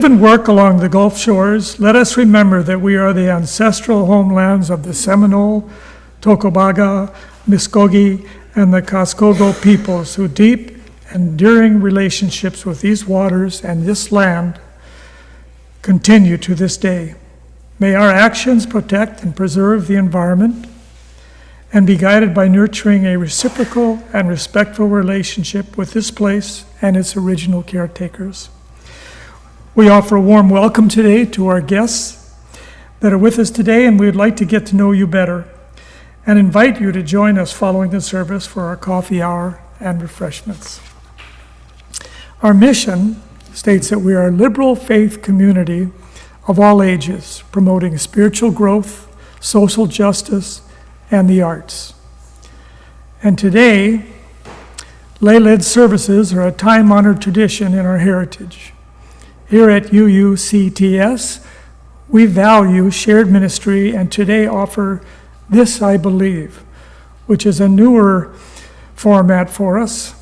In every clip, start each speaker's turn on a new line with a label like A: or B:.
A: And work along the Gulf shores, let us remember that we are the ancestral homelands of the Seminole, Tocobaga, Muskogee, and the Kaskogo peoples who deep, enduring relationships with these waters and this land continue to this day. May our actions protect and preserve the environment and be guided by nurturing a reciprocal and respectful relationship with this place and its original caretakers. We offer a warm welcome today to our guests that are with us today, and we would like to get to know you better and invite you to join us following the service for our coffee hour and refreshments. Our mission states that we are a liberal faith community of all ages, promoting spiritual growth, social justice, and the arts. And today, lay-led services are a time-honored tradition in our heritage. Here at UUCTS, we value shared ministry and today offer this, I believe, which is a newer format for us,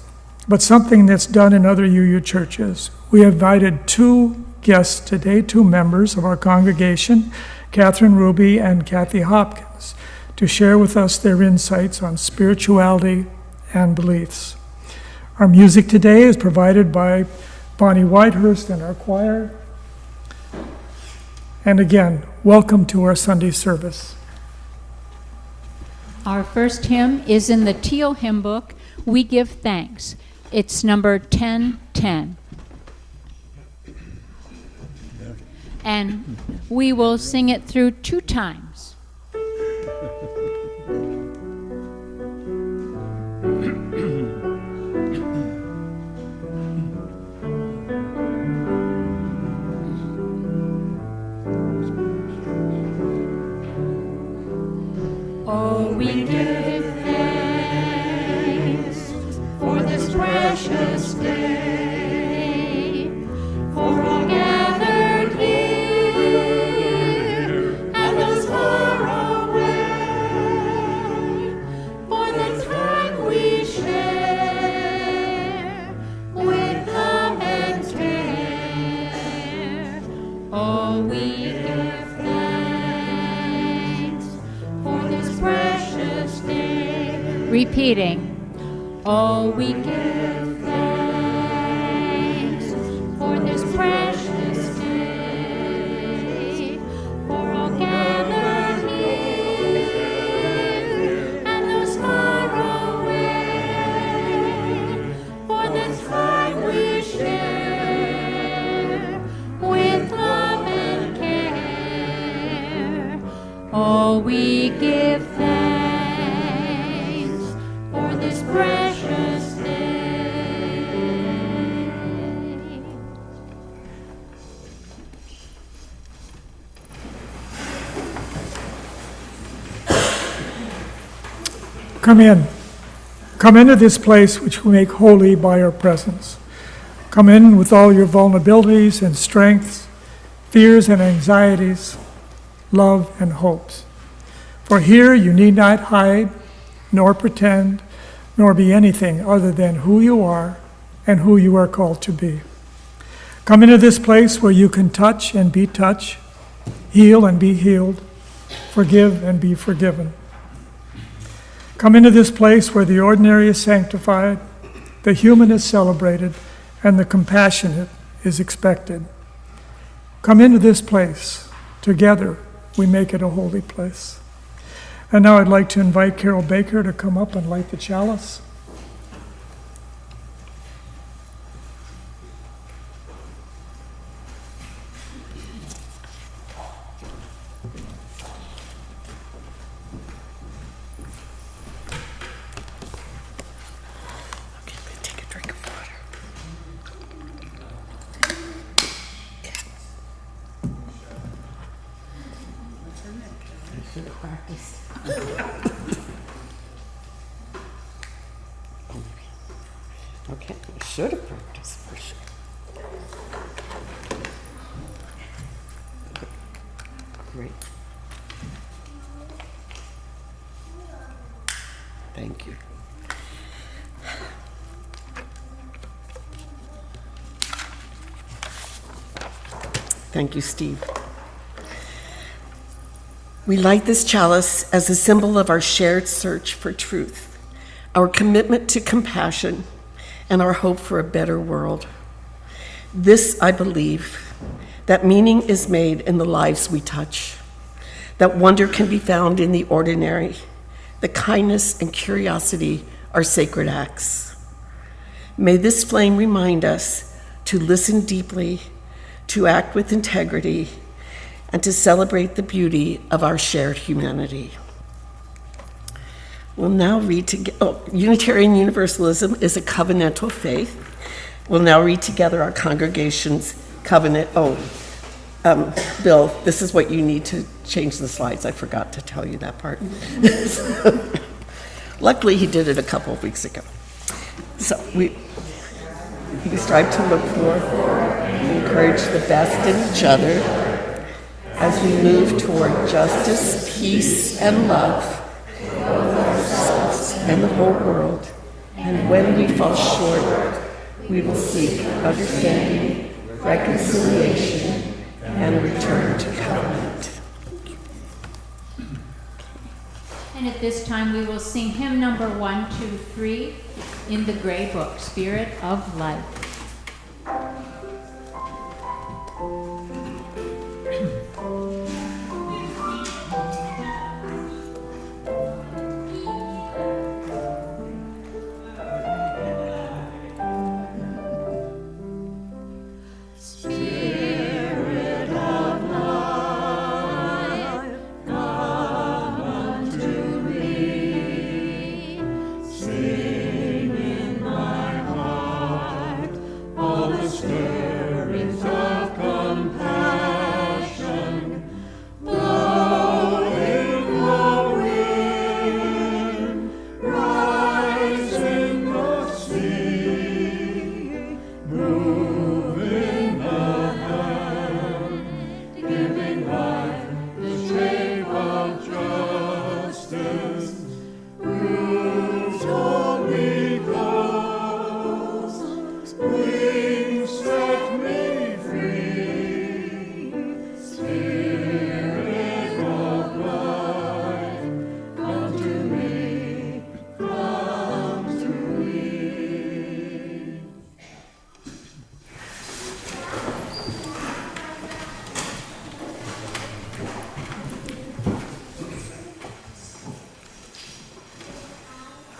A: but something that's done in other UU churches. We invited two guests today, two members of our congregation, Catherine Ruby and Kathy Hopkins, to share with us their insights on spirituality and beliefs. Our music today is provided by Bonnie Whitehurst and our choir. And again, welcome to our Sunday service.
B: Our first hymn is in the Teal Hymn Book, We Give Thanks. It's number 1010. And we will sing it through 2 times.
C: Oh, we give thanks for this precious day, for all gathered here and those far away, for the time we share with love and care. Oh, we give thanks for this precious day.
B: Repeating.
C: Oh, we give thanks for this precious day, for all gathered here and those far away, for the time we share with love and care. Oh, we give thanks for this precious day.
A: Come in. Come into this place which we make holy by our presence. Come in with all your vulnerabilities and strengths, fears and anxieties, love and hopes. For here you need not hide, nor pretend, nor be anything other than who you are and who you are called to be. Come into this place where you can touch and be touched, heal and be healed, forgive and be forgiven. Come into this place where the ordinary is sanctified, the human is celebrated, and the compassionate is expected. Come into this place. Together, we make it a holy place. And now I'd like to invite Carol Baker to come up and light the chalice.
D: Take a drink of water. I should have practiced. Okay, I should have practiced for sure. Great. Thank you.
E: Thank you, Steve. We light this chalice as a symbol of our shared search for truth, our commitment to compassion, and our hope for a better world. This, I believe, that meaning is made in the lives we touch, that wonder can be found in the ordinary, that kindness and curiosity are sacred acts. May this flame remind us to listen deeply, to act with integrity, and to celebrate the beauty of our shared humanity. We'll now read together. Unitarian Universalism is a covenantal faith. We'll now read together our congregation's covenant. Bill, this is what you need to change the slides. I forgot to tell you that part. Luckily, he did it a couple of weeks ago. So we strive to look for and encourage the best in each other as we move toward justice, peace, and love for ourselves and the whole world. And when we fall short, we will seek understanding, reconciliation, and return to covenant.
B: And at this time, we will sing hymn number 123 in the Gray Book, Spirit of Life.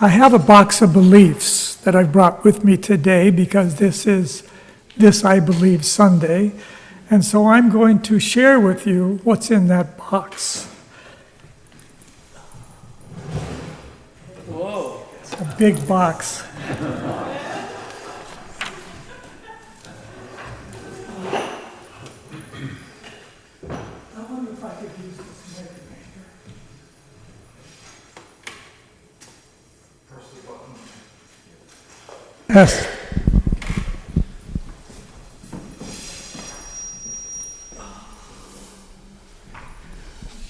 A: I have a box of beliefs that I've brought with me today because this is This I Believe Sunday. And so I'm going to share with you what's in that box.
E: Whoa.
A: It's a big box. I wonder if I could use this mic right here. Yes.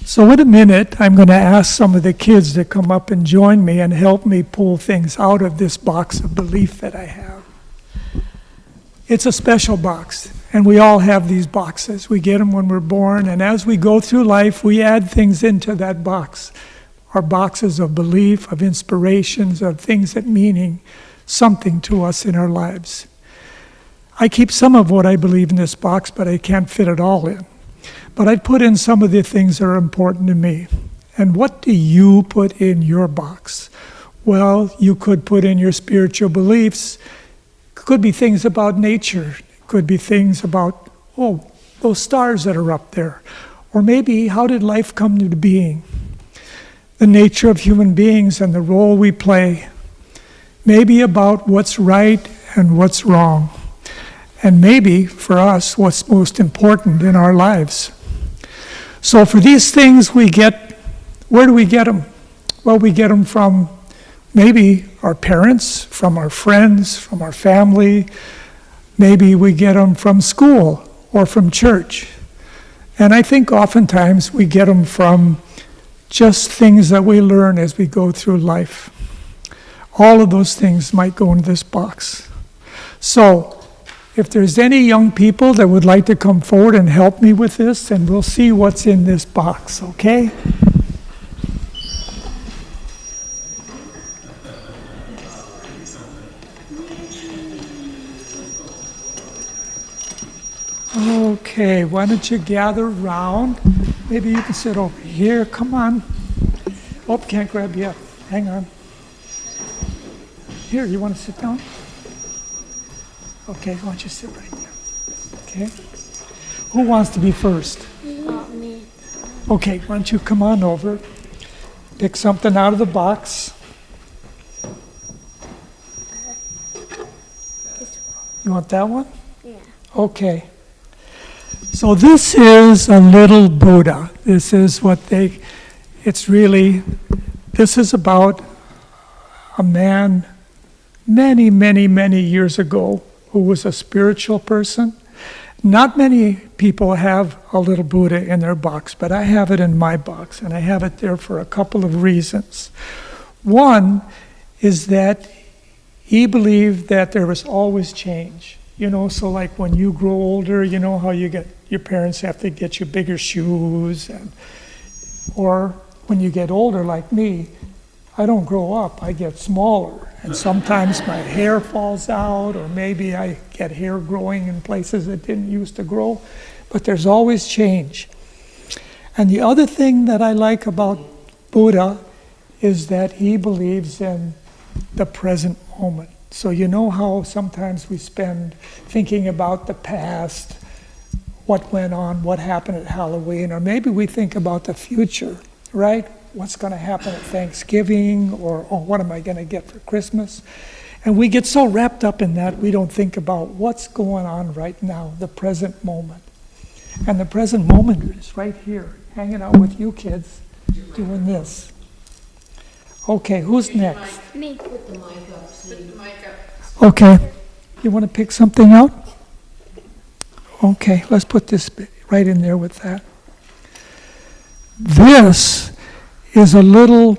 A: So in a minute, I'm going to ask some of the kids to come up and join me and help me pull things out of this box of belief that I have. It's a special box, and we all have these boxes. We get them when we're born, and as we go through life, we add things into that box. Our boxes of belief, of inspirations, of things that meaning something to us in our lives. I keep some of what I believe in this box, but I can't fit it all in. But I put in some of the things that are important to me. And what do you put in your box? Well, you could put in your spiritual beliefs. It could be things about nature. It could be things about, those stars that are up there. Or maybe, how did life come to being? The nature of human beings and the role we play. Maybe about what's right and what's wrong. And maybe, for us, what's most important in our lives. So for these things where do we get them? Well, we get them from maybe our parents, from our friends, from our family. Maybe we get them from school or from church. And I think oftentimes we get them from just things that we learn as we go through life. All of those things might go in this box. So If there's any young people that would like to come forward and help me with this, and we'll see what's in this box, okay? Okay, why don't you gather around? Maybe you can sit over here. Come on. Oh, can't grab you up. Hang on. Here, you want to sit down? Okay, why don't you sit right there? Okay. Who wants to be first?
C: Not me.
A: Okay, why don't you come on over? Pick something out of the box. You want that one?
C: Yeah.
A: Okay. So this is a little Buddha. This is this is about a man many, many, many years ago who was a spiritual person. Not many people have a little Buddha in their box, but I have it in my box, and I have it there for a couple of reasons. One is that he believed that there was always change. So like when you grow older, you know how your parents have to get you bigger shoes, or when you get older like me, I don't grow up, I get smaller. And sometimes my hair falls out, or maybe I get hair growing in places that didn't used to grow, but there's always change. And the other thing that I like about Buddha is that he believes in the present moment. So you know how sometimes we spend thinking about the past, what went on, what happened at Halloween, or maybe we think about the future, right? What's going to happen at Thanksgiving, or what am I going to get for Christmas? And we get so wrapped up in that, we don't think about what's going on right now, the present moment. And the present moment is right here, hanging out with you kids, doing this. Okay, who's next?
C: Me.
A: Okay, you want to pick something out? Okay, let's put this right in there with that. This is a little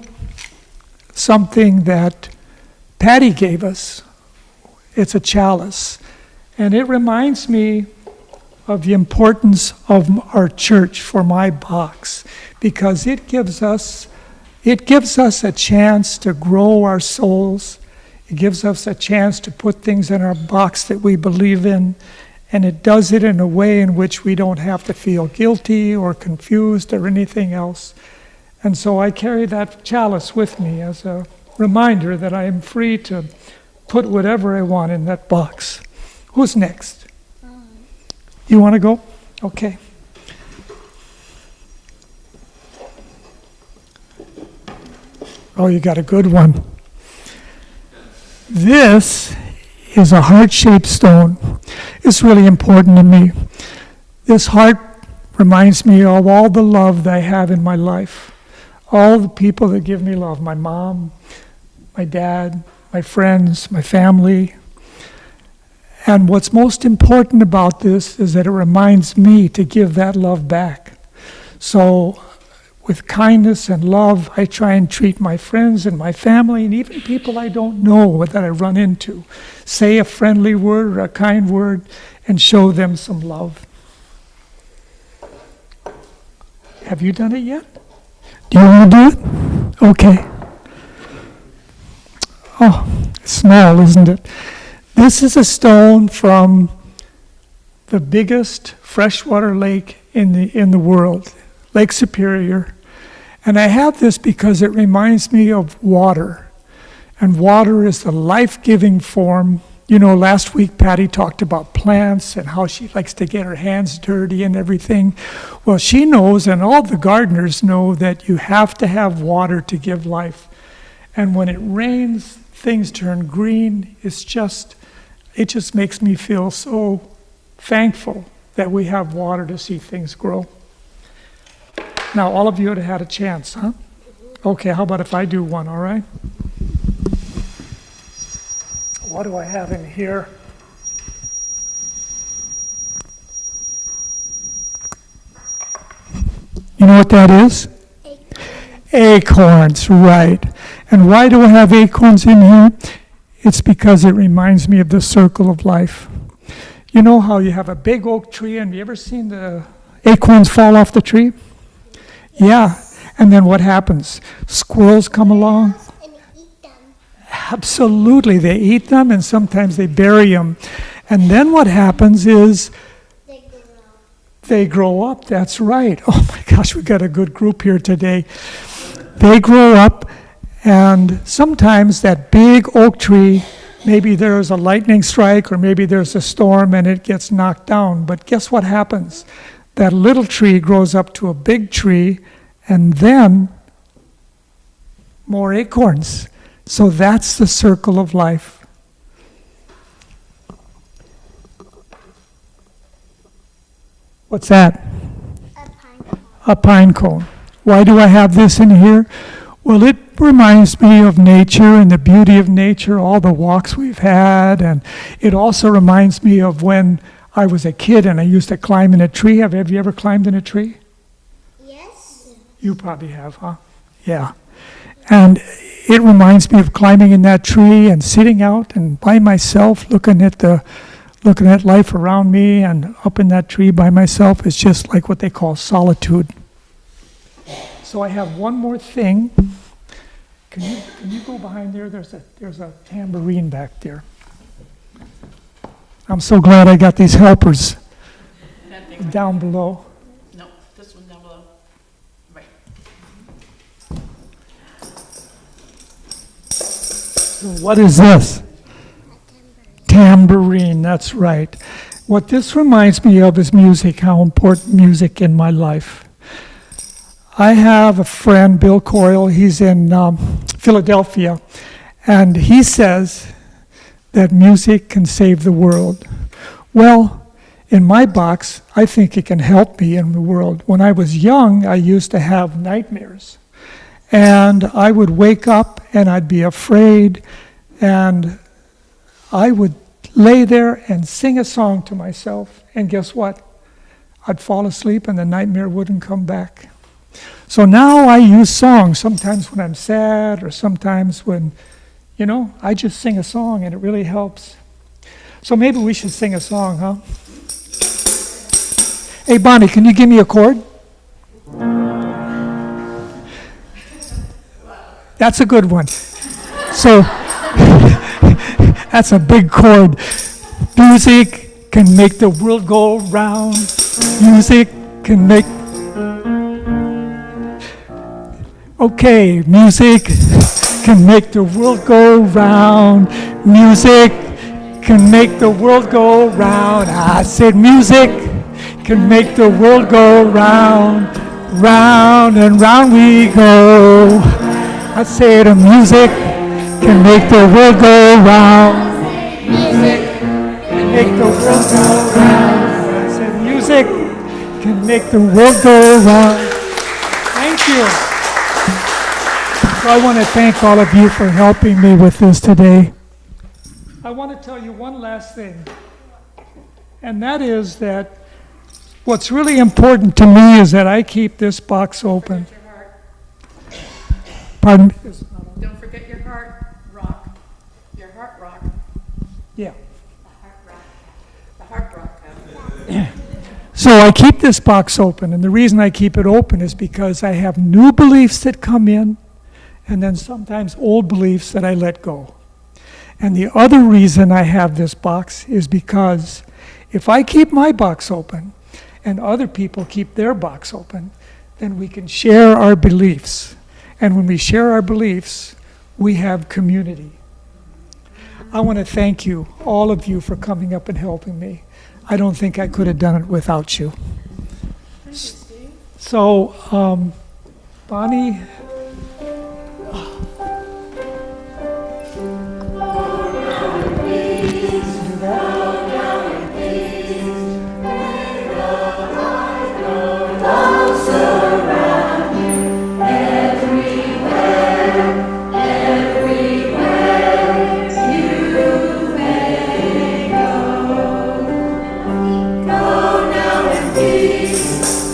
A: something that Patty gave us. It's a chalice, and it reminds me of the importance of our church for my box, because it gives us a chance to grow our souls. It gives us a chance to put things in our box that we believe in, and it does it in a way in which we don't have to feel guilty or confused or anything else. And so I carry that chalice with me as a reminder that I am free to put whatever I want in that box. Who's next? You want to go? Okay. Oh, you got a good one. This is a heart-shaped stone. It's really important to me. This heart reminds me of all the love that I have in my life. All the people that give me love. My mom, my dad, my friends, my family. And what's most important about this is that it reminds me to give that love back. So with kindness and love, I try and treat my friends and my family and even people I don't know that I run into. Say a friendly word or a kind word and show them some love. Have you done it yet? Do you want to do it? Okay. Oh, it's small, isn't it? This is a stone from the biggest freshwater lake in the world, Lake Superior. And I have this because it reminds me of water. And water is the life-giving form. Last week Patty talked about plants and how she likes to get her hands dirty and everything. Well, she knows, and all the gardeners know, that you have to have water to give life. And when it rains, things turn green. It just makes me feel so thankful that we have water to see things grow. Now, all of you have had a chance, huh? Okay, how about if I do one, all right? What do I have in here? You know what that is? Acorns, right. And why do I have acorns in here? It's because it reminds me of the circle of life. You know how you have a big oak tree, and you ever seen the acorns fall off the tree? Yeah. And then what happens? Squirrels come along.
C: And eat them.
A: Absolutely. They eat them, and sometimes they bury them. And then what happens is
C: They grow.
A: they grow up. That's right. Oh my gosh, we got a good group here today. They grow up, and sometimes that big oak tree, maybe there's a lightning strike or maybe there's a storm and it gets knocked down. But guess what happens? That little tree grows up to a big tree, and then more acorns. So that's the circle of life. What's that?
C: A pine cone.
A: A pine cone. Why do I have this in here? Well, it reminds me of nature and the beauty of nature, all the walks we've had, and it also reminds me of when I was a kid and I used to climb in a tree. Have you ever climbed in a tree?
C: Yes.
A: You probably have, huh? Yeah. And it reminds me of climbing in that tree and sitting out and by myself looking at life around me, and up in that tree by myself is just like what they call solitude. So I have one more thing. Can you go behind there? There's a tambourine back there. I'm so glad I got these helpers down below.
F: No, this one down below. Right.
A: So what is this? Tambourine, that's right. What this reminds me of is music, how important music in my life. I have a friend, Bill Coyle, he's in Philadelphia, and he says that music can save the world. Well, in my box, I think it can help me in the world. When I was young, I used to have nightmares, and I would wake up and I'd be afraid, and I would lay there and sing a song to myself, and guess what? I'd fall asleep and the nightmare wouldn't come back. So now I use songs, sometimes when I'm sad or sometimes when, I just sing a song and it really helps. So maybe we should sing a song, huh? Hey, Bonnie, can you give me a chord? That's a good one. So, that's a big chord. Music can make the world go round. Music can make... Okay, music can make the world go round. Music can make the world go round. I said music can make the world go round. Round and round we go. I said music can make the world go round. Music can make the world go round. I said music can make the world go round. Thank you. So I want to thank all of you for helping me with this today. I want to tell you one last thing, and that is that what's really important to me is that I keep this box open.
F: Your heart.
A: Pardon me?
F: Don't forget your heart rock. Your heart rock.
A: Yeah.
F: The heart rock.
A: So I keep this box open, and the reason I keep it open is because I have new beliefs that come in, and then sometimes old beliefs that I let go. And the other reason I have this box is because if I keep my box open and other people keep their box open, then we can share our beliefs. And when we share our beliefs, we have community. I want to thank you, all of you, for coming up and helping me. I don't think I could have done it without you. So, Bonnie,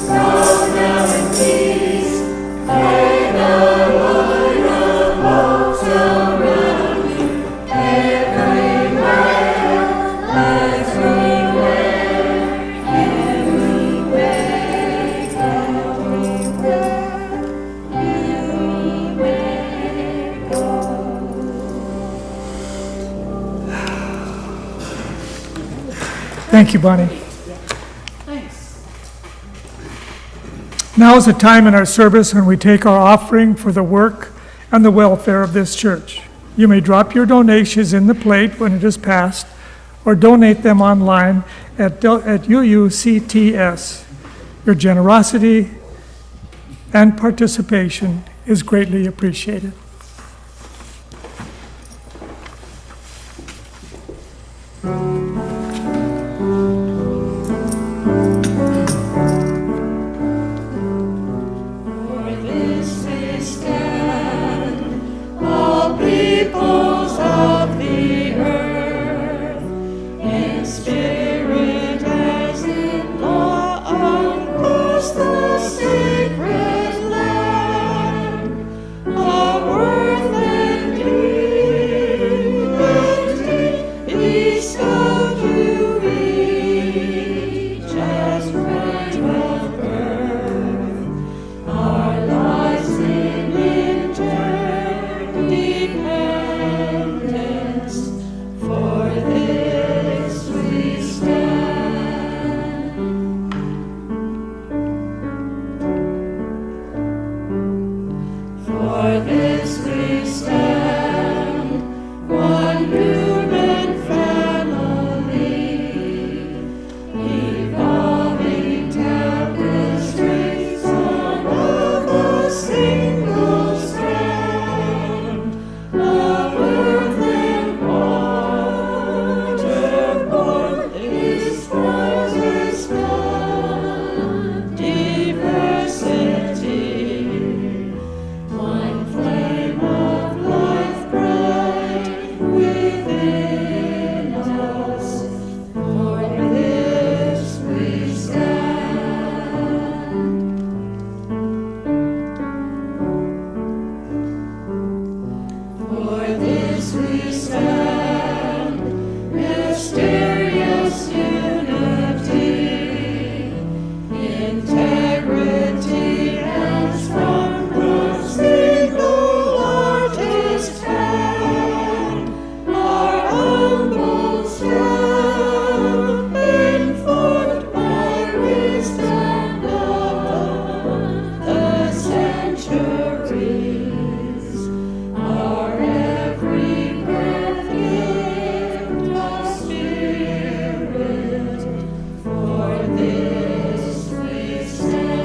C: Go now in peace. May the
A: Thank you, Bonnie.
F: Thanks.
A: Now is the time in our service when we take our offering for the work and the welfare of this church. You may drop your donations in the plate when it is passed, or donate them online at UUCTS. Your generosity and participation is greatly appreciated.
C: Peoples of the earth, in spirit as in law, across the sacred land, of worth and dignity, bestowed you each as right of birth, our lives in interdependence, for this we stand. For this we stand, one human family, evolving tapestries on of a single strand of earth and water, born is wisest God. Diversity, one flame of life bright within us, for this we stand. For this we stand, mysterious unity, integrity as from the single artist hand, our humble step, informed by wisdom of the centuries, our every breath gift of spirit, for this we stand.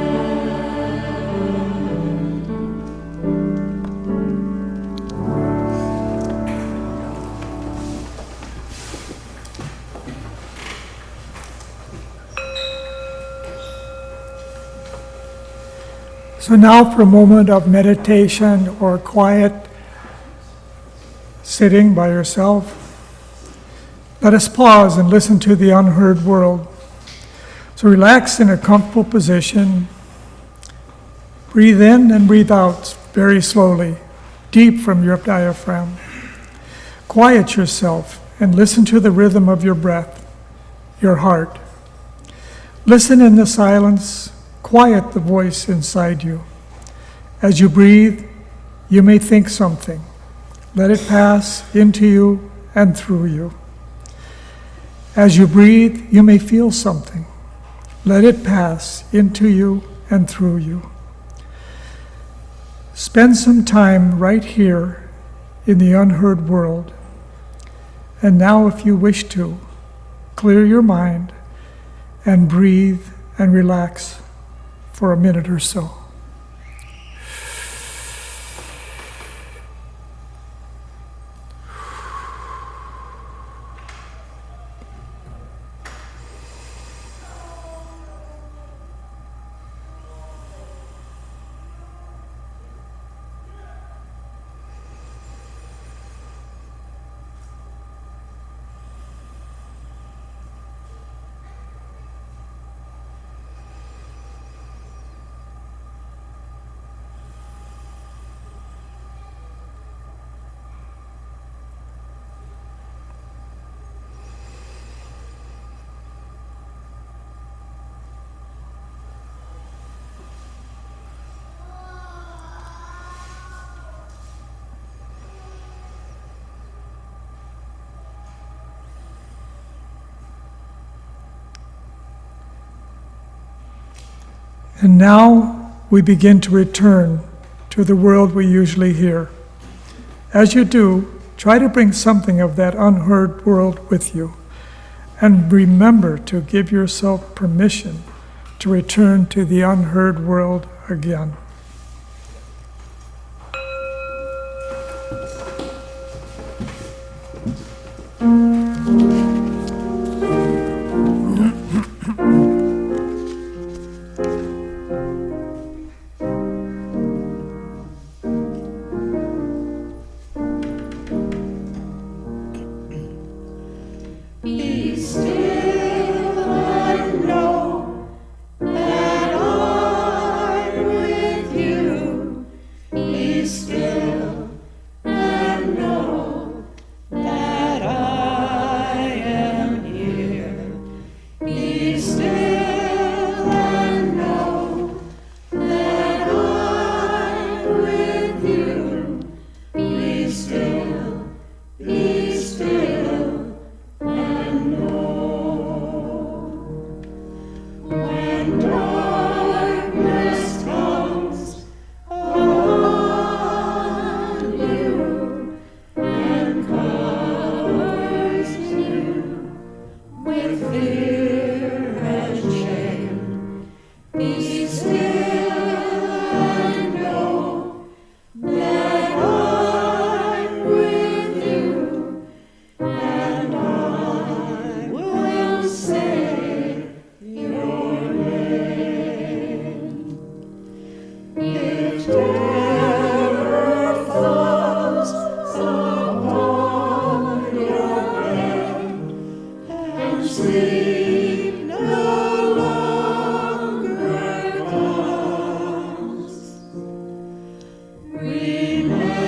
A: So now for a moment of meditation or quiet sitting by yourself, let us pause and listen to the unheard world. So relax in a comfortable position. Breathe in and breathe out very slowly, deep from your diaphragm. Quiet yourself and listen to the rhythm of your breath, your heart. Listen in the silence. Quiet the voice inside you. As you breathe, you may think something. Let it pass into you and through you. As you breathe, you may feel something. Let it pass into you and through you. Spend some time right here in the unheard world. And now, if you wish to, clear your mind and breathe and relax for a minute or so. And now we begin to return to the world we usually hear. As you do, try to bring something of that unheard world with you. And remember to give yourself permission to return to the unheard world again.
C: Be still and know that I'm with you. Be still and know that I am here. Be still and know that I'm with you. Be still, be still, and know. When darkness comes upon you and covers you with fear and shame, be still and know that I'm with you, and I will say your name. If terror falls upon your bed and sleep no longer comes, remember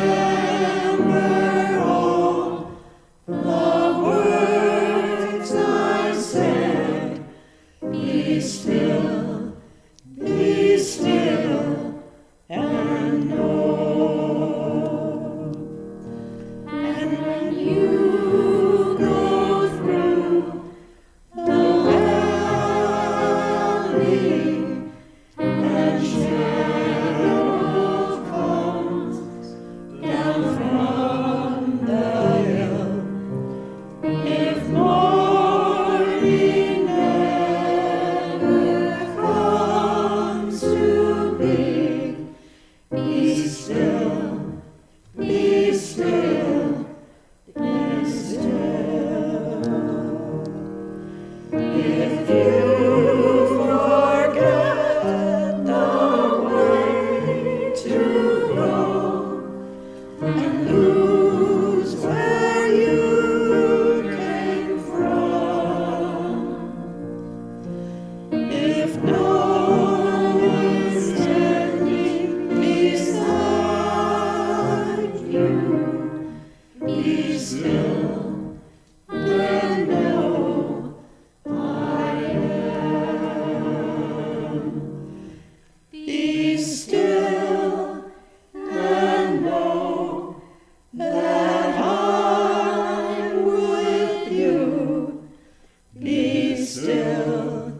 C: all the words I said. Be still, and know. And when you go through the valley and shadow comes down from the hill, if morning never comes to be, be still, be still, be still. If you forget the way to go and lose where you came from, if no one is standing beside you, be still and know I am. Be still and know that I'm with you. Be still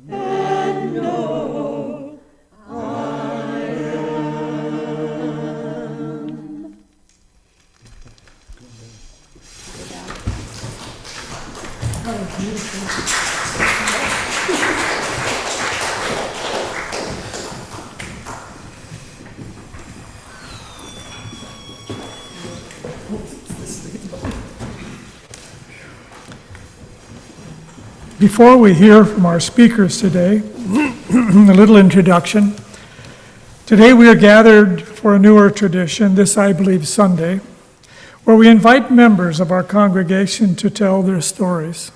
C: and know I am.
A: Before we hear from our speakers today, a little introduction. Today we are gathered for a newer tradition, this I Believe Sunday, where we invite members of our congregation to tell their stories.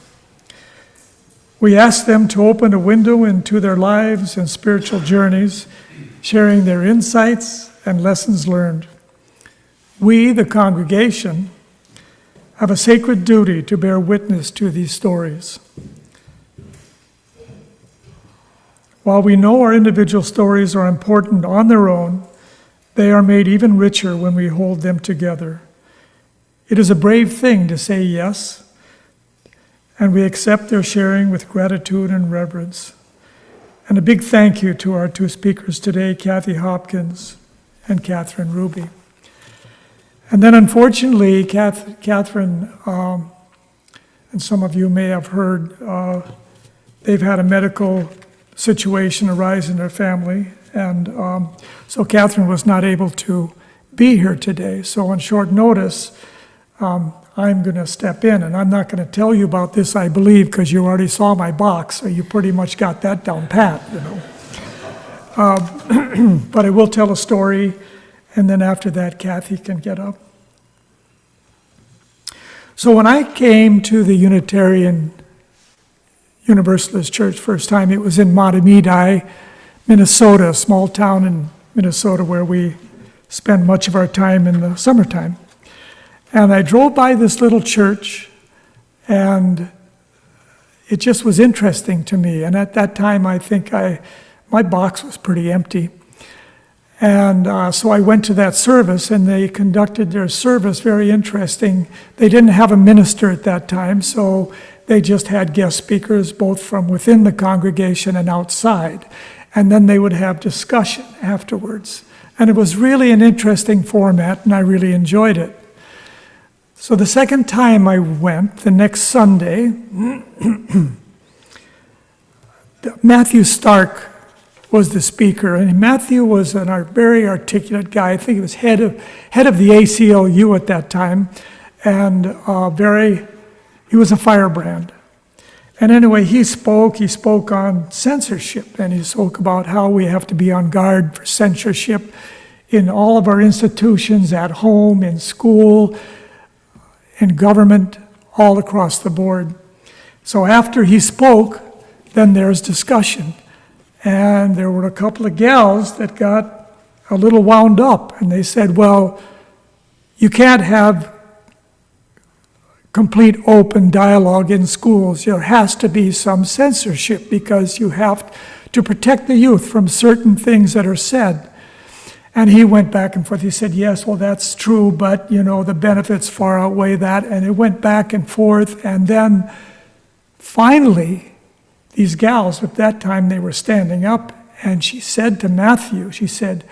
A: We ask them to open a window into their lives and spiritual journeys, sharing their insights and lessons learned. We, the congregation, have a sacred duty to bear witness to these stories. While we know our individual stories are important on their own, they are made even richer when we hold them together. It is a brave thing to say yes, and we accept their sharing with gratitude and reverence. And a big thank you to our two speakers today, Kathy Hopkins and Catherine Ruby. And then unfortunately, Catherine, and some of you may have heard, they've had a medical situation arise in their family. And so Catherine was not able to be here today. So on short notice, I'm going to step in. And I'm not going to tell you about this, I believe, because you already saw my box. So you pretty much got that down pat, you know. But I will tell a story. And then after that, Kathy can get up. So when I came to the Unitarian Universalist Church first time, it was in Matamidi, Minnesota, a small town in Minnesota where we spend much of our time in the summertime. And I drove by this little church, and it just was interesting to me. And at that time, I think my box was pretty empty. And so I went to that service, and they conducted their service very interesting. They didn't have a minister at that time, so they just had guest speakers both from within the congregation and outside. And then they would have discussion afterwards. And it was really an interesting format, and I really enjoyed it. So the second time I went, the next Sunday, Matthew Stark was the speaker, and Matthew was a very articulate guy. I think he was head of the ACLU at that time, and he was a firebrand. And anyway, he spoke on censorship, and he spoke about how we have to be on guard for censorship in all of our institutions, at home, in school, in government, all across the board. So after he spoke, then there's discussion. And there were a couple of gals that got a little wound up, and they said, well, you can't have complete open dialogue in schools. There has to be some censorship because you have to protect the youth from certain things that are said. And he went back and forth. He said, yes, well, that's true, but, you know, the benefits far outweigh that. And it went back and forth. And then finally, these gals, at that time, they were standing up, and she said to Matthew, she said,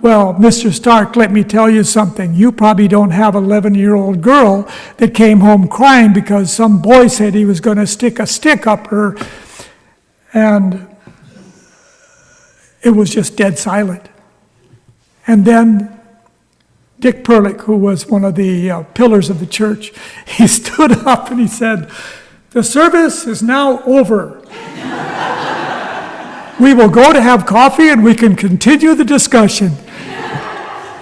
A: well, Mr. Stark, let me tell you something. You probably don't have an 11-year-old girl that came home crying because some boy said he was going to stick a stick up her. And it was just dead silent. And then Dick Perlick, who was one of the pillars of the church, he stood up and he said, the service is now over. We will go to have coffee and we can continue the discussion.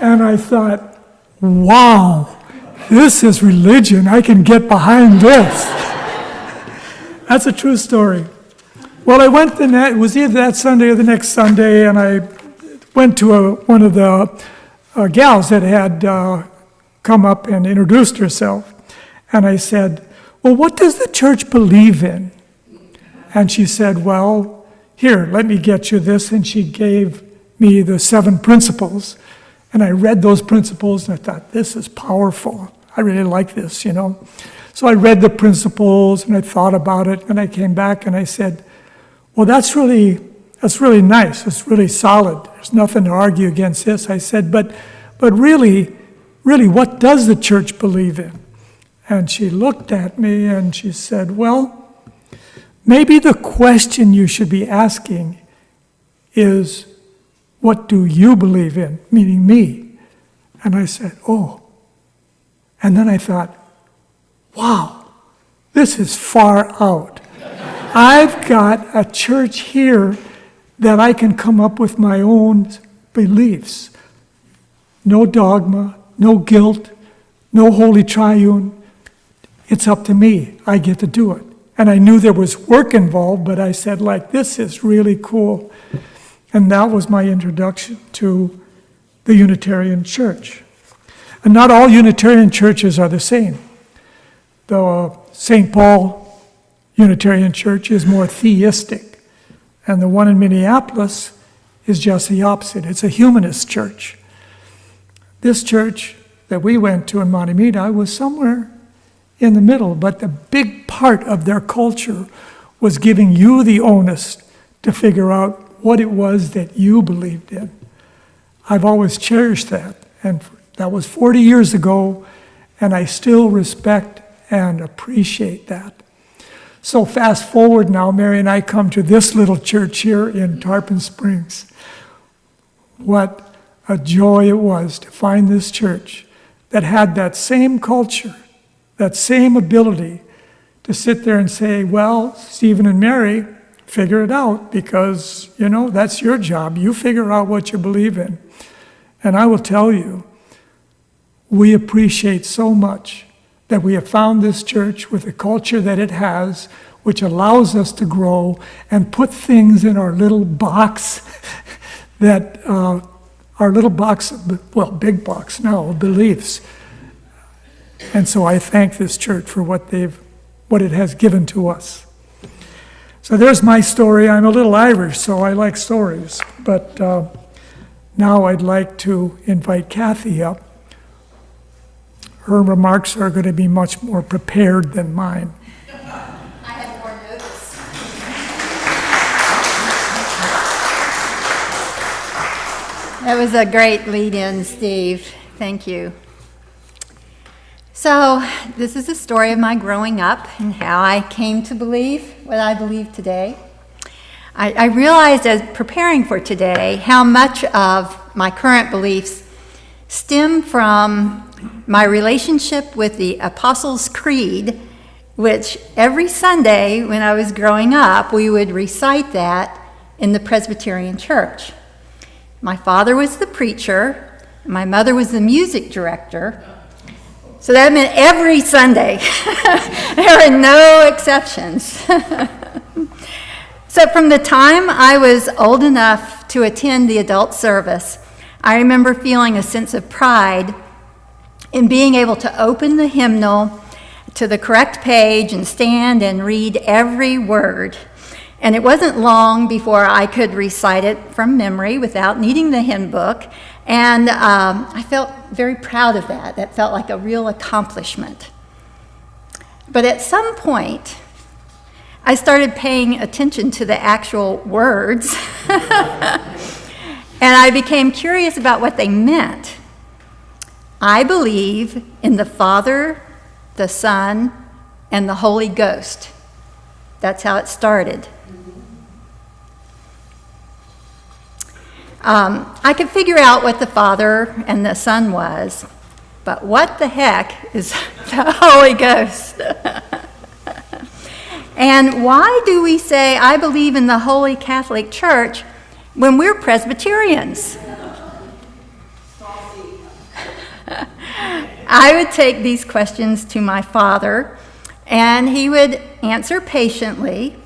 A: And I thought, wow, this is religion. I can get behind this. That's a true story. Well, I went it was either that Sunday or the next Sunday, and I went to one of the gals that had come up and introduced herself. And I said, well, what does the church believe in? And she said, well, here, let me get you this. And she gave me the 7 principles. And I read those principles, and I thought, this is powerful. I really like this, you know. So I read the principles, and I thought about it, and I came back and I said, well, that's really nice. It's really solid. There's nothing to argue against this. I said, but really, what does the church believe in? And she looked at me and she said, well, maybe the question you should be asking is, what do you believe in? Meaning me. And I said, oh. And then I thought, wow, this is far out. I've got a church here that I can come up with my own beliefs. No dogma, no guilt, no holy triune. It's up to me. I get to do it. And I knew there was work involved, but I said, like, this is really cool. And that was my introduction to the Unitarian Church. And not all Unitarian churches are the same. The St. Paul Unitarian Church is more theistic. And the one in Minneapolis is just the opposite. It's a humanist church. This church that we went to in Matamidi was somewhere in the middle, but the big part of their culture was giving you the onus to figure out what it was that you believed in. I've always cherished that, and that was 40 years ago, and I still respect and appreciate that. So fast forward now, Mary and I come to this little church here in Tarpon Springs. What a joy it was to find this church that had that same culture, that same ability to sit there and say, well, Stephen and Mary, figure it out, because, that's your job. You figure out what you believe in. And I will tell you, we appreciate so much that we have found this church with the culture that it has, which allows us to grow and put things in our little box that our little box, big box now, of beliefs. And so I thank this church for what it has given to us. So there's my story. I'm a little Irish, so I like stories. But now I'd like to invite Kathy up. Her remarks are going to be much more prepared than mine.
F: I have more notes.
C: That was a great lead-in, Steve. Thank you. So, this is a story of my growing up and how I came to believe what I believe today. I realized as preparing for today how much of my current beliefs stem from my relationship with the Apostles' Creed, which every Sunday when I was growing up, we would recite that in the Presbyterian church. My father was the preacher, my mother was the music director, so that meant every Sunday. There were no exceptions. So from the time I was old enough to attend the adult service, I remember feeling a sense of pride in being able to open the hymnal to the correct page and stand and read every word. And it wasn't long before I could recite it from memory without needing the hymn book. And I felt very proud of that. That felt like a real accomplishment. But at some point, I started paying attention to the actual words. And I became curious about what they meant. I believe in the Father, the Son, and the Holy Ghost. That's how it started. I could figure out what the Father and the Son was, but what the heck is the Holy Ghost? And why do we say, I believe in the Holy Catholic Church, when we're Presbyterians? I would take these questions to my father, and he would answer patiently,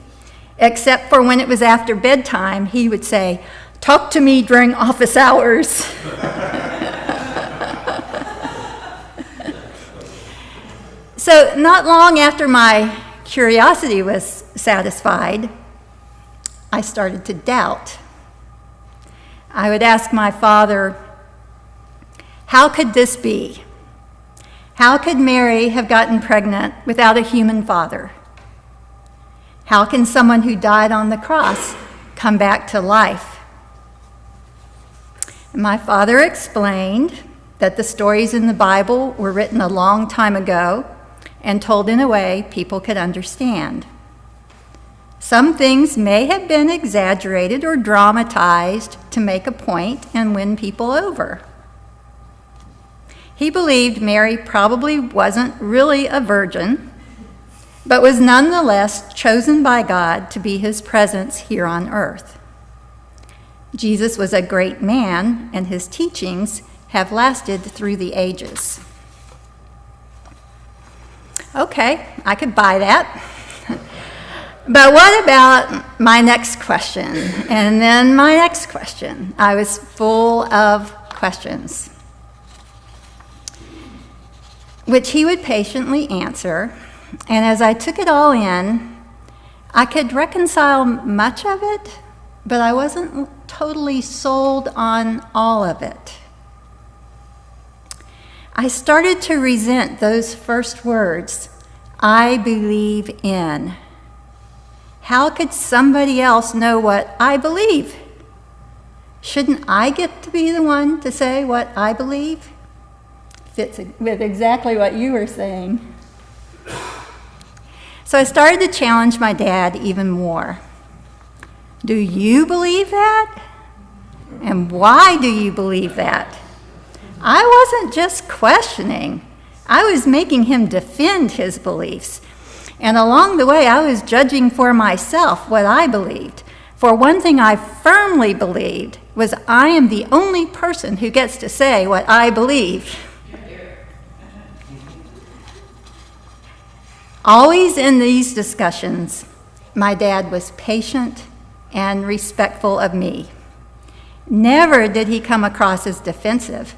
C: except for when it was after bedtime, he would say, "Talk to me during office hours." So not long after my curiosity was satisfied, I started to doubt. I would ask my father, how could this be? How could Mary have gotten pregnant without a human father? How can someone who died on the cross come back to life? And my father explained that the stories in the Bible were written a long time ago and told in a way people could understand. Some things may have been exaggerated or dramatized to make a point and win people over. He believed Mary probably wasn't really a virgin, but was nonetheless chosen by God to be his presence here on earth. Jesus was a great man, and his teachings have lasted through the ages. Okay, I could buy that. But what about my next question? And then my next question. I was full of questions, which he would patiently answer. And as I took it all in, I could reconcile much of it, but I wasn't totally sold on all of it. I started to resent those first words, I believe in. How could somebody else know what I believe? Shouldn't I get to be the one to say what I believe? Fits with exactly what you were saying. So I started to challenge my dad even more. Do you believe that? And why do you believe that? I wasn't just questioning. I was making him defend his beliefs. And along the way, I was judging for myself what I believed. For one thing I firmly believed was I am the only person who gets to say what I believe. Always in these discussions, my dad was patient and respectful of me. Never did he come across as defensive.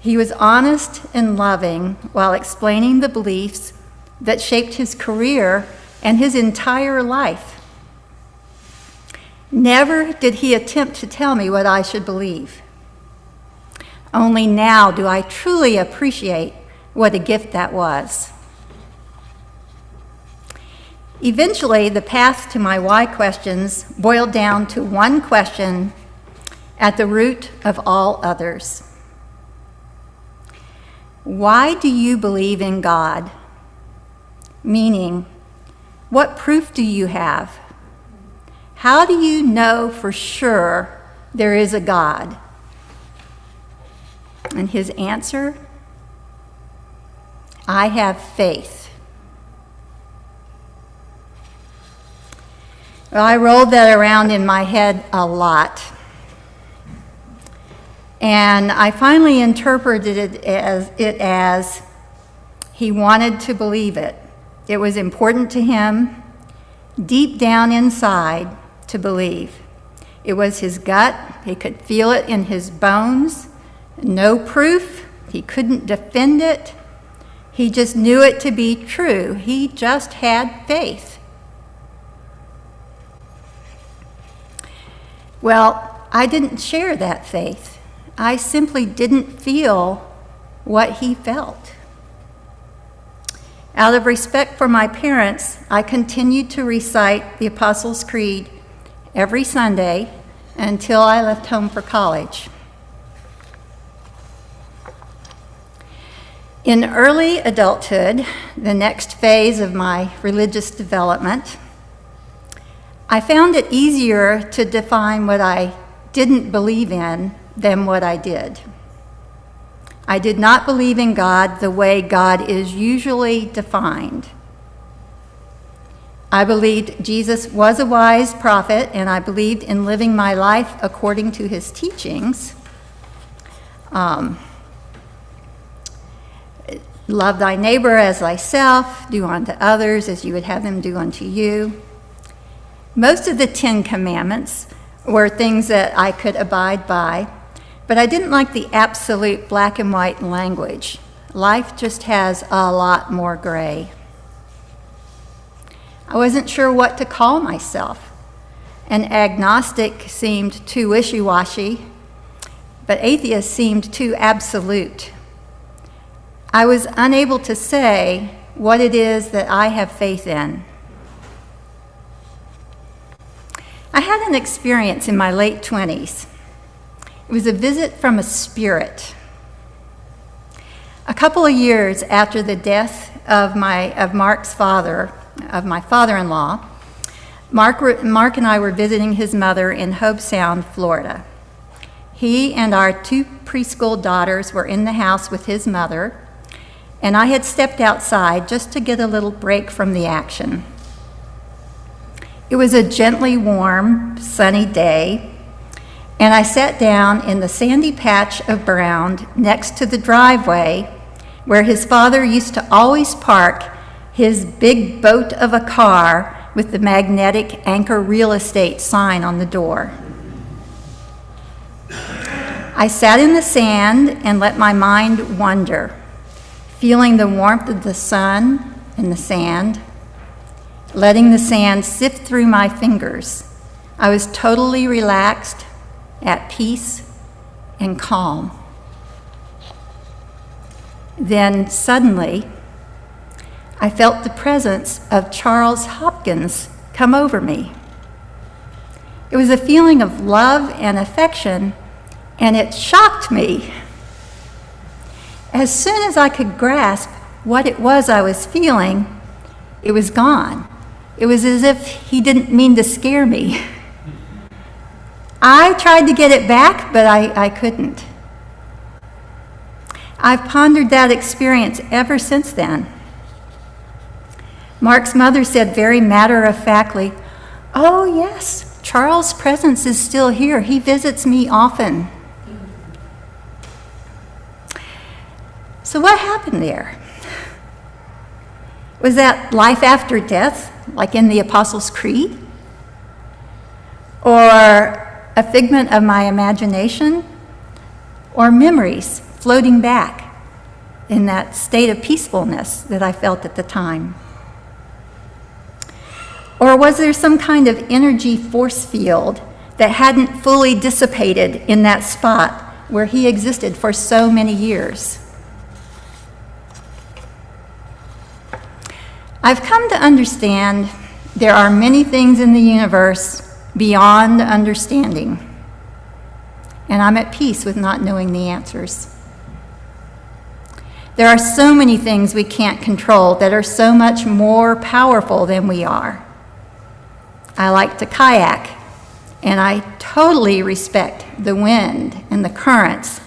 C: He was honest and loving while explaining the beliefs that shaped his career and his entire life. Never did he attempt to tell me what I should believe. Only now do I truly appreciate what a gift that was. Eventually, the path to my why questions boiled down to one question at the root of all others. Why do you believe in God? Meaning, what proof do you have? How do you know for sure there is a God? And his answer, I have faith. Well, I rolled that around in my head a lot. And I finally interpreted it as he wanted to believe it. It was important to him, deep down inside, to believe. It was his gut. He could feel it in his bones. No proof. He couldn't defend it. He just knew it to be true. He just had faith. Well, I didn't share that faith. I simply didn't feel what he felt. Out of respect for my parents, I continued to recite the Apostles' Creed every Sunday until I left home for college. In early adulthood, the next phase of my religious development, I found it easier to define what I didn't believe in than what I did. I did not believe in God the way God is usually defined. I believed Jesus was a wise prophet, and I believed in living my life according to his teachings. Love thy neighbor as thyself, do unto others as you would have them do unto you. Most of the 10 Commandments were things that I could abide by, but I didn't like the absolute black and white language. Life just has a lot more gray. I wasn't sure what to call myself. An agnostic seemed too wishy-washy, but atheist seemed too absolute. I was unable to say what it is that I have faith in. I had an experience in my late 20s. It was a visit from a spirit. A couple of years after the death of Mark's father, of my father-in-law, Mark and I were visiting his mother in Hobe Sound, Florida. He and our 2 preschool daughters were in the house with his mother, and I had stepped outside just to get a little break from the action. It was a gently warm, sunny day, and I sat down in the sandy patch of ground next to the driveway where his father used to always park his big boat of a car with the magnetic Anchor Real Estate sign on the door. I sat in the sand and let my mind wander, feeling the warmth of the sun and the sand, letting the sand sift through my fingers. I was totally relaxed, at peace, and calm. Then suddenly, I felt the presence of Charles Hopkins come over me. It was a feeling of love and affection, and it shocked me. As soon as I could grasp what it was I was feeling, it was gone. It was as if he didn't mean to scare me. I tried to get it back, but I couldn't. I've pondered that experience ever since then. Mark's mother said very matter-of-factly, "Oh yes, Charles' presence is still here. He visits me often." So what happened there? Was that life after death, like in the Apostles' Creed? Or a figment of my imagination? Or memories floating back in that state of peacefulness that I felt at the time? Or was there some kind of energy force field that hadn't fully dissipated in that spot where he existed for so many years? I've come to understand there are many things in the universe beyond understanding, and I'm at peace with not knowing the answers. There are so many things we can't control that are so much more powerful than we are. I like to kayak, and I totally respect the wind and the currents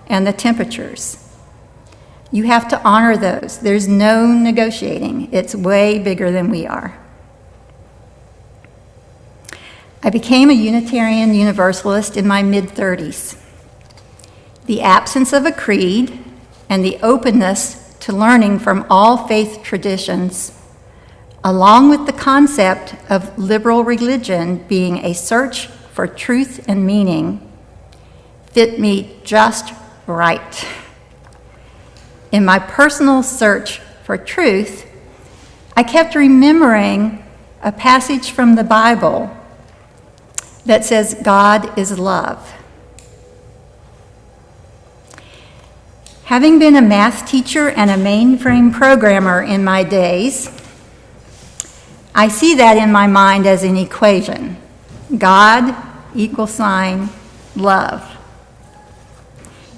C: and the temperatures. You have to honor those. There's no negotiating. It's way bigger than we are. I became a Unitarian Universalist in my mid-30s. The absence of a creed and the openness to learning from all faith traditions, along with the concept of liberal religion being a search for truth and meaning, fit me just right. In my personal search for truth, I kept remembering a passage from the Bible that says God is love. Having been a math teacher and a mainframe programmer in my days, I see that in my mind as an equation. God = love.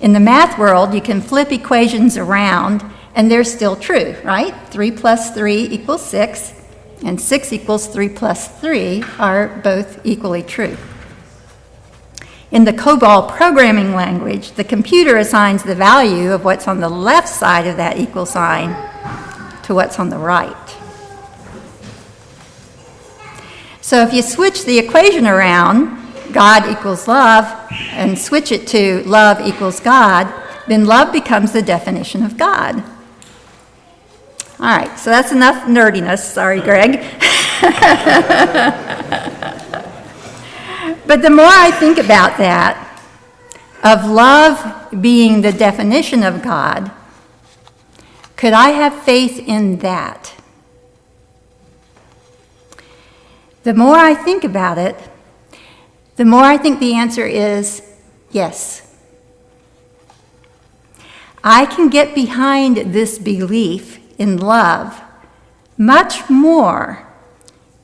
C: In the math world, you can flip equations around and they're still true, right? 3 + 3 = 6, and 6 = 3 + 3 are both equally true. In the COBOL programming language, the computer assigns the value of what's on the left side of that equal sign to what's on the right. So if you switch the equation around, God = love, and switch it to love = God, then love becomes the definition of God. All right, so that's enough nerdiness. Sorry, Greg. But the more I think about that, of love being the definition of God, could I have faith in that? The more I think about it, the more I think the answer is yes. I can get behind this belief in love much more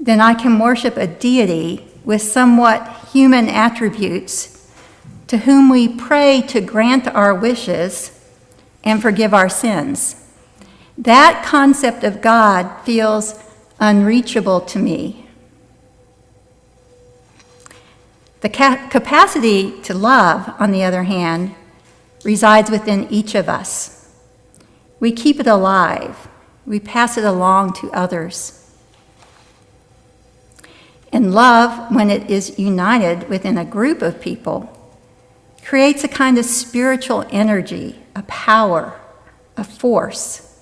C: than I can worship a deity with somewhat human attributes to whom we pray to grant our wishes and forgive our sins. That concept of God feels unreachable to me. The capacity to love, on the other hand, resides within each of us. We keep it alive. We pass it along to others. And love, when it is united within a group of people, creates a kind of spiritual energy, a power, a force.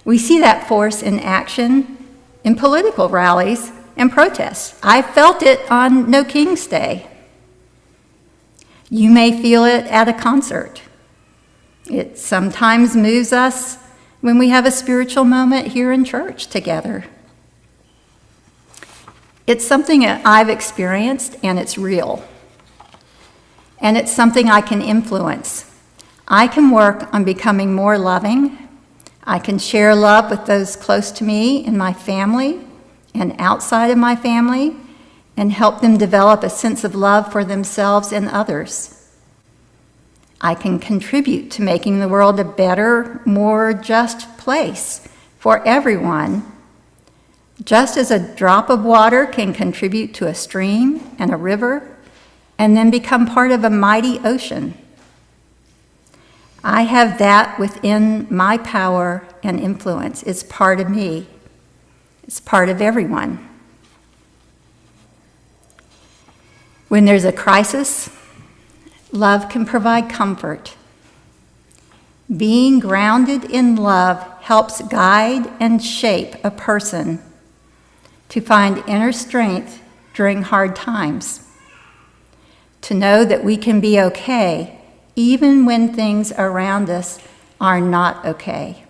C: We see that force in action in political rallies and protests. I felt it on No King's Day. You may feel it at a concert. It sometimes moves us when we have a spiritual moment here in church together. It's something that I've experienced, and it's real. And it's something I can influence. I can work on becoming more loving. I can share love with those close to me in my family and outside of my family and help them develop a sense of love for themselves and others. I can contribute to making the world a better, more just place for everyone, just as a drop of water can contribute to a stream and a river and then become part of a mighty ocean. I have that within my power and influence. It's part of me. It's part of everyone. When there's a crisis, love can provide comfort. Being grounded in love helps guide and shape a person to find inner strength during hard times, to know that we can be okay even when things around us are not okay.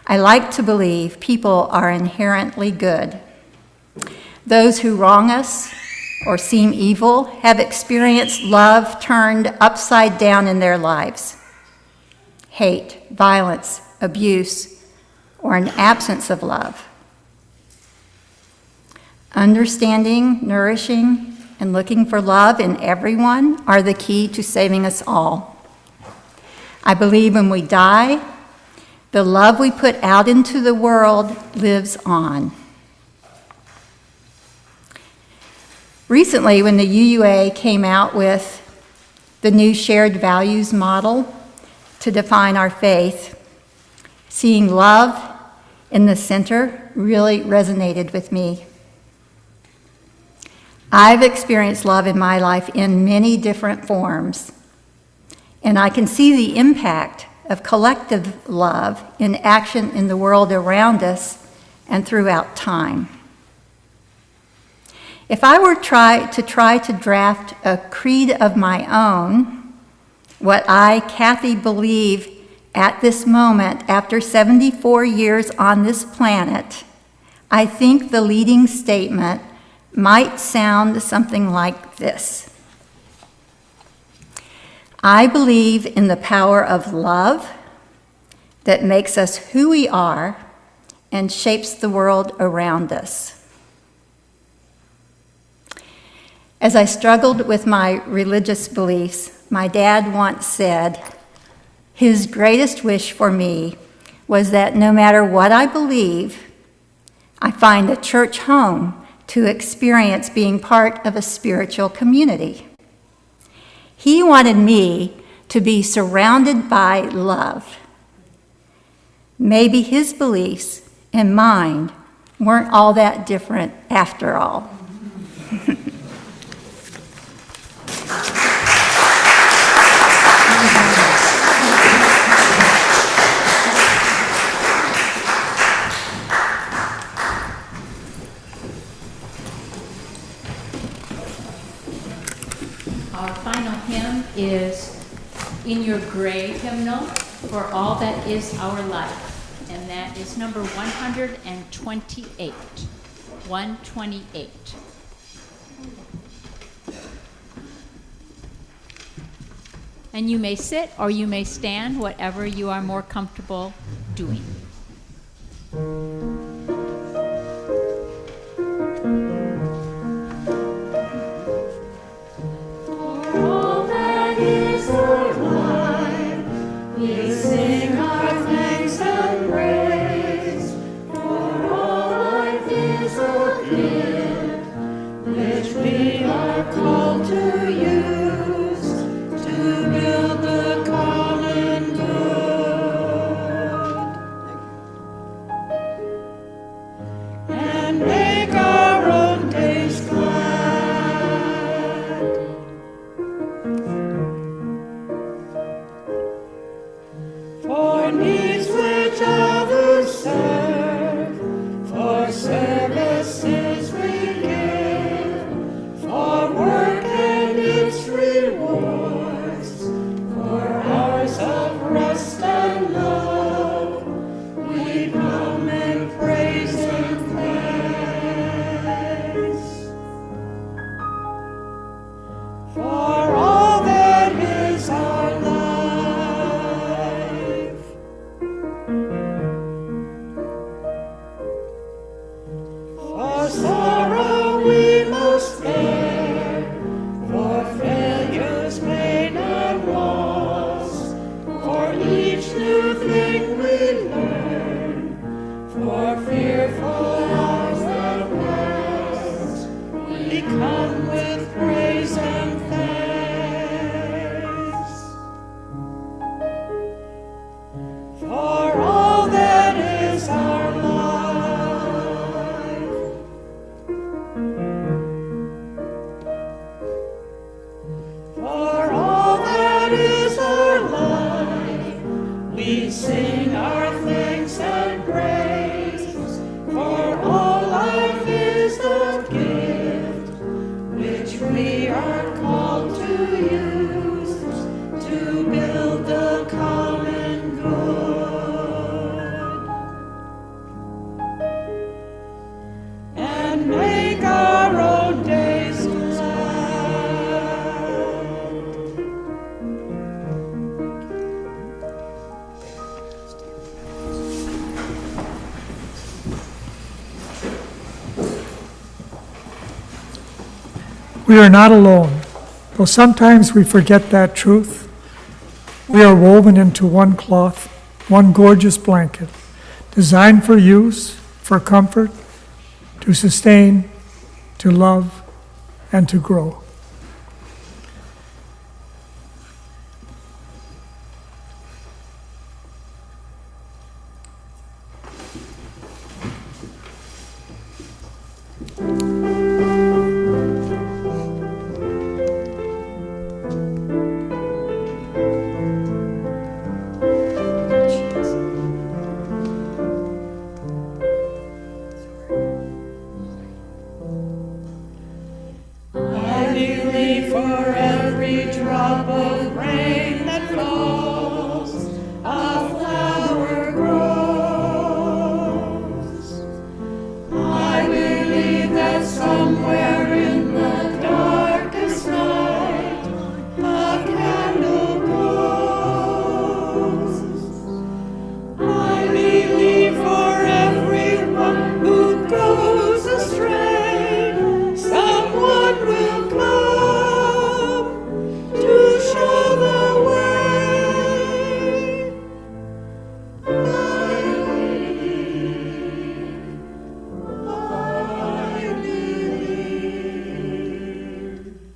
C: I like to believe people are inherently good. Those who wrong us or seem evil have experienced love turned upside down in their lives. Hate, violence, abuse, or an absence of love. Understanding, nourishing, and looking for love in everyone are the key to saving us all. I believe when we die, the love we put out into the world lives on. Recently, when the UUA came out with the new shared values model to define our faith, seeing love in the center really resonated with me. I've experienced love in my life in many different forms, and I can see the impact of collective love in action in the world around us and throughout time. If I were to try to draft a creed of my own, what I, Kathy, believe at this moment, after 74 years on this planet, I think the leading statement might sound something like this. I believe in the power of love that makes us who we are and shapes the world around us. As I struggled with my religious beliefs, my dad once said, his greatest wish for me was that no matter what I believe, I find a church home to experience being part of a spiritual community. He wanted me to be surrounded by love. Maybe his beliefs and mine weren't all that different after all.
B: Our final hymn is In Your Gray hymnal, For All That Is Our Life, and that is number 128. 128. And you may sit or you may stand, whatever you are more comfortable doing.
G: come with praise and thanks for all that is our life. For all that is our life, we sing our thanks and praise. For all life is the gift which we are called to use to build the common good and make our own days glad.
A: We are not alone, though sometimes we forget that truth. We are woven into one cloth, one gorgeous blanket, designed for use, for comfort, to sustain, to love, and to grow.
G: I believe for every drop of rain that falls, a flower grows. I believe that somewhere in the darkest night, a candle glows. I believe for everyone who goes astray, someone will come to show the way.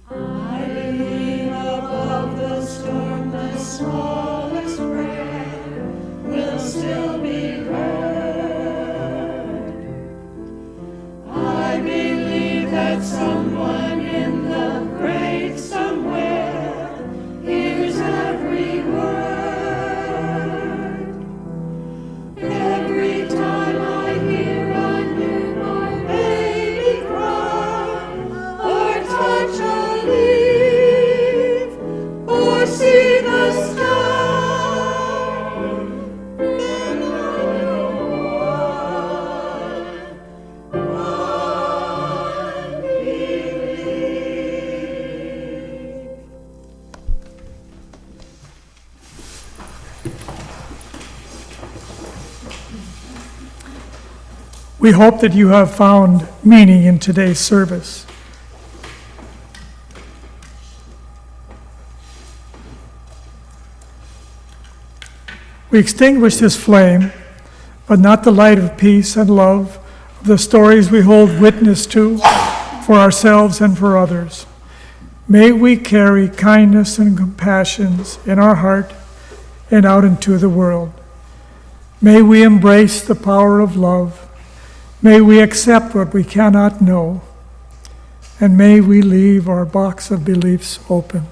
G: I believe above the storm the smallest prayer will still be heard. I believe that someone in the great somewhere hears every word. Every time I hear a newborn baby cry, or touch a leaf, or see the sky, then I know I believe.
A: We hope that you have found meaning in today's service. We extinguish this flame, but not the light of peace and love, of the stories we hold witness to for ourselves and for others. May we carry kindness and compassion in our heart and out into the world. May we embrace the power of love. May we accept what we cannot know. And may we leave our box of beliefs open.